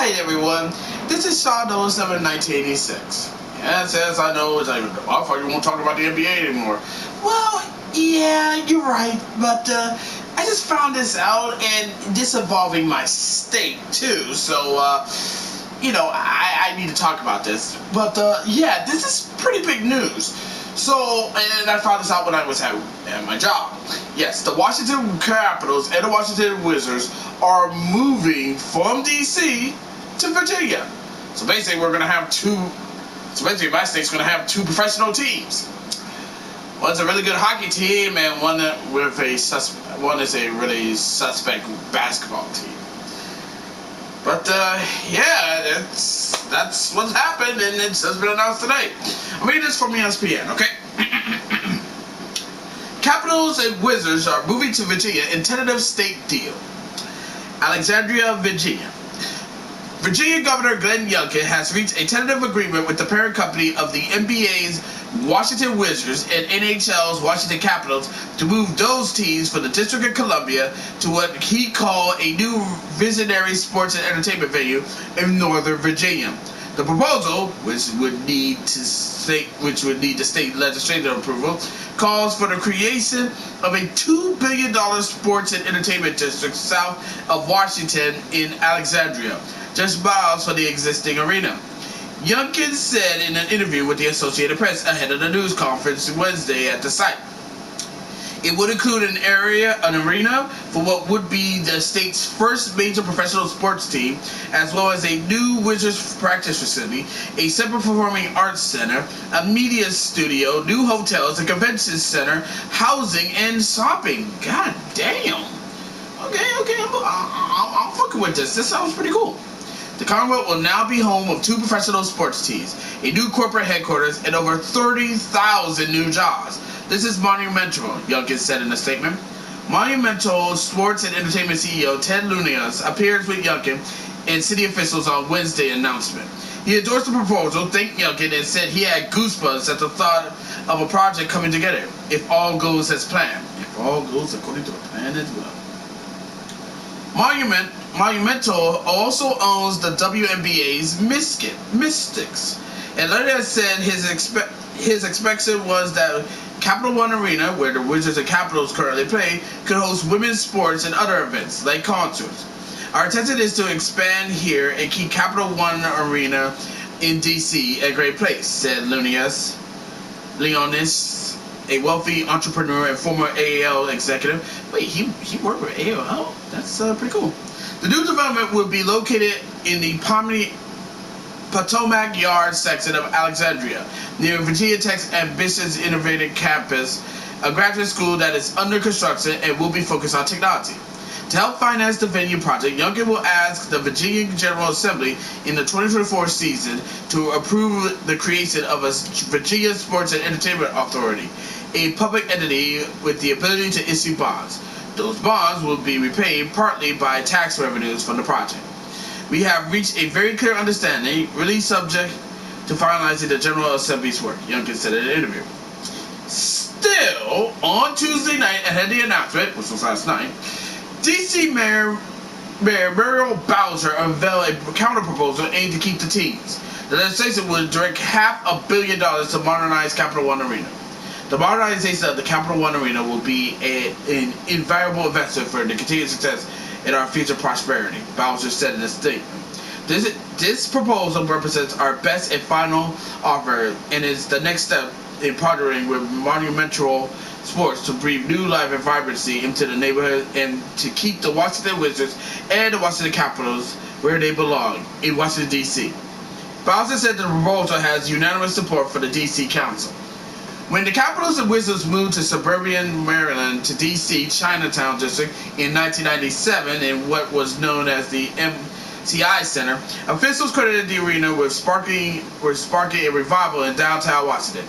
Alright everyone, this is Sean 07 1986. Yes, I know, it's like, I thought you won't talk about the NBA anymore. Well, yeah, you're right, but I just found this out, and this involving my state too, so I need to talk about this. But yeah, this is pretty big news. So, and I found this out when I was at my job. Yes, the Washington Capitals and the Washington Wizards are moving from DC to Virginia. So basically, we're gonna have my state's gonna have two professional teams. One's a really good hockey team, and one is a really suspect basketball team. But yeah, that's what's happened, and it's just been announced today. I'm reading this from ESPN, okay? Capitals and Wizards are moving to Virginia in tentative state deal. Alexandria, Virginia. Virginia Governor Glenn Youngkin has reached a tentative agreement with the parent company of the NBA's Washington Wizards and NHL's Washington Capitals to move those teams from the District of Columbia to what he called a new visionary sports and entertainment venue in Northern Virginia. The proposal, which would need the state legislative approval, calls for the creation of a $2 billion sports and entertainment district south of Washington in Alexandria, just miles from the existing arena. Youngkin said in an interview with the Associated Press ahead of the news conference Wednesday at the site. It would include an arena for what would be the state's first major professional sports team, as well as a new Wizards practice facility, a separate performing arts center, a media studio, new hotels, a convention center, housing, and shopping. God damn. Okay, I'm fucking with this. This sounds pretty cool. The Commonwealth will now be home of two professional sports teams, a new corporate headquarters, and over 30,000 new jobs. This is monumental, Youngkin said in a statement. Monumental Sports and Entertainment CEO Ted Lunias appeared with Youngkin and city officials on Wednesday announcement. He endorsed the proposal, thanked Youngkin, and said he had goosebumps at the thought of a project coming together, if all goes as planned. If all goes according to the plan as well. Monumental also owns the WNBA's Mystics. And Lunias said his expectation was that Capital One Arena, where the Wizards and Capitals currently play, could host women's sports and other events, like concerts. Our intention is to expand here and keep Capital One Arena in D.C. a great place, said Leonis, a wealthy entrepreneur and former AAL executive. Wait, he worked with AAL? That's pretty cool. The new development would be located in the Potomac Yard section of Alexandria, near Virginia Tech's ambitious innovative campus, a graduate school that is under construction and will be focused on technology. To help finance the venue project, Youngkin will ask the Virginia General Assembly in the 2024 season to approve the creation of a Virginia Sports and Entertainment Authority, a public entity with the ability to issue bonds. Those bonds will be repaid partly by tax revenues from the project. We have reached a very clear understanding, really subject to finalizing the General Assembly's work, Youngkin said in an interview. Still, on Tuesday night, ahead of the announcement, which was last night, D.C. Mayor Muriel Bowser unveiled a counter-proposal aimed to keep the teams. The legislation would direct $500 million to modernize Capital One Arena. The modernization of the Capital One Arena will be an invaluable investment for the continued success and our future prosperity, Bowser said in a statement. This proposal represents our best and final offer and is the next step in partnering with Monumental Sports to breathe new life and vibrancy into the neighborhood and to keep the Washington Wizards and the Washington Capitals where they belong, in Washington, D.C. Bowser said the proposal has unanimous support for the D.C. Council. When the Capitals and Wizards moved to suburban Maryland to D.C. Chinatown District in 1997 in what was known as the MCI Center, officials credited the arena with sparking a revival in downtown Washington.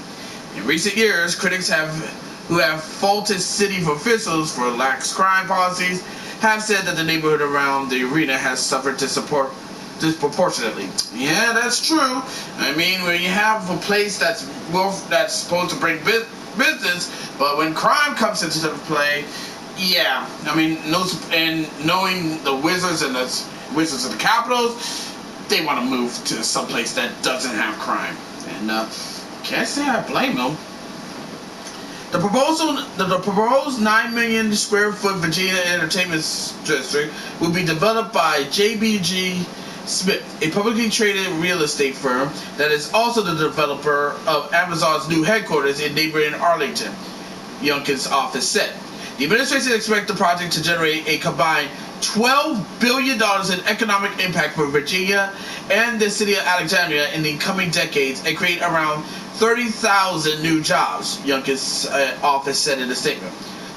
In recent years, critics who have faulted city officials for lax crime policies have said that the neighborhood around the arena has suffered disproportionately. Yeah, that's true. I mean, when you have a place that's supposed to bring business, but when crime comes into play, yeah. I mean, knowing the Wizards and the Capitals, they want to move to someplace that doesn't have crime. And can't say I blame them. The proposed 9 million square foot Virginia Entertainment District will be developed by JBG Smith, a publicly traded real estate firm that is also the developer of Amazon's new headquarters in neighboring Arlington, Youngkin's office said. The administration expects the project to generate a combined $12 billion in economic impact for Virginia and the city of Alexandria in the coming decades and create around 30,000 new jobs, Youngkin's office said in a statement.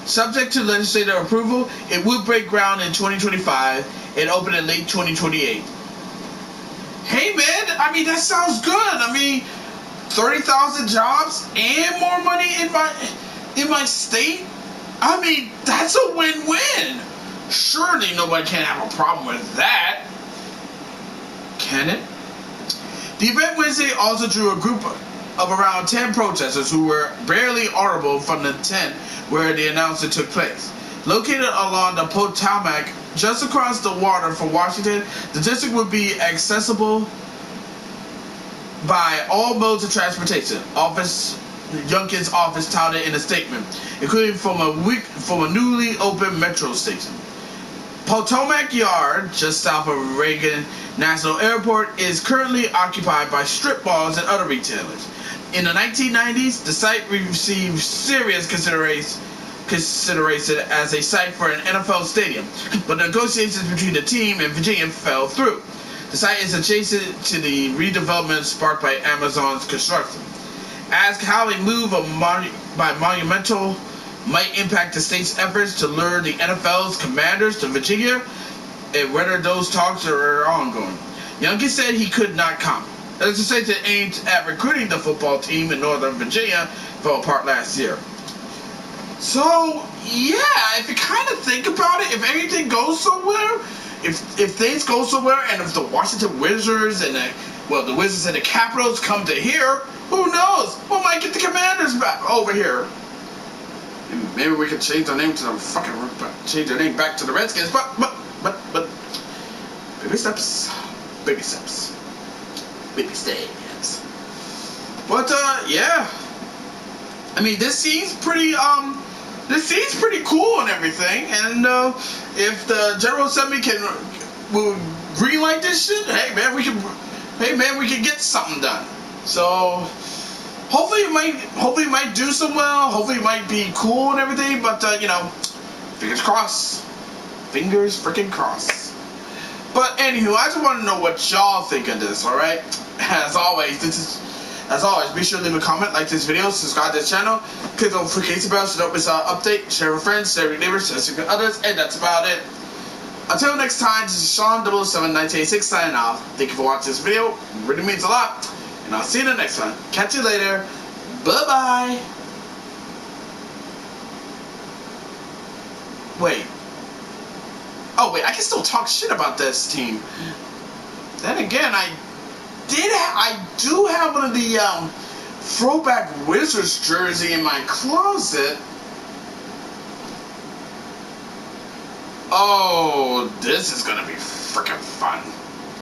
Subject to legislative approval, it would break ground in 2025 and open in late 2028. Hey man, I mean, that sounds good. I mean, 30,000 jobs and more money in my state? I mean, that's a win-win. Surely nobody can have a problem with that. Can it? The event Wednesday also drew a group of around 10 protesters who were barely audible from the tent where the announcement took place. Located along the Potomac, just across the water from Washington, the district would be accessible by all modes of transportation. Youngkin's office touted in a statement, including from a newly opened metro station. Potomac Yard, just south of Reagan National Airport, is currently occupied by strip malls and other retailers. In the 1990s, the site received serious consideration as a site for an NFL stadium, but negotiations between the team and Virginia fell through. The site is adjacent to the redevelopment sparked by Amazon's construction. Asked how a move by Monumental might impact the state's efforts to lure the NFL's Commanders to Virginia and whether those talks are ongoing, Youngkin said he could not comment. The legislature aimed at recruiting the football team in Northern Virginia fell apart last year. So, yeah, if you kind of think about it, if anything goes somewhere, if things go somewhere, and if the Washington Wizards and the Wizards and the Capitals come to here, who knows? We might get the Commanders back over here. And maybe we could change their name to change their name back to the Redskins. But baby steps, baby steps, baby steps. But yeah, I mean, this seems pretty cool and everything. And if the General Assembly will greenlight this shit, hey man, we can get something done. So hopefully it might do some well. Hopefully it might be cool and everything. But fingers crossed. Fingers freaking crossed. But anywho, I just want to know what y'all think of this. All right. As always, be sure to leave a comment, like this video, subscribe to this channel, click the notification bell so you don't miss an update, share with friends, share with neighbors, share with others, and that's about it. Until next time, this is Sean 007-1986 signing off. Thank you for watching this video. It really means a lot. And I'll see you in the next one. Catch you later. Bye-bye. Wait. Oh, wait. I can still talk shit about this team. Then again, I do have one of the throwback Wizards jersey in my closet. Oh, this is gonna be freaking fun.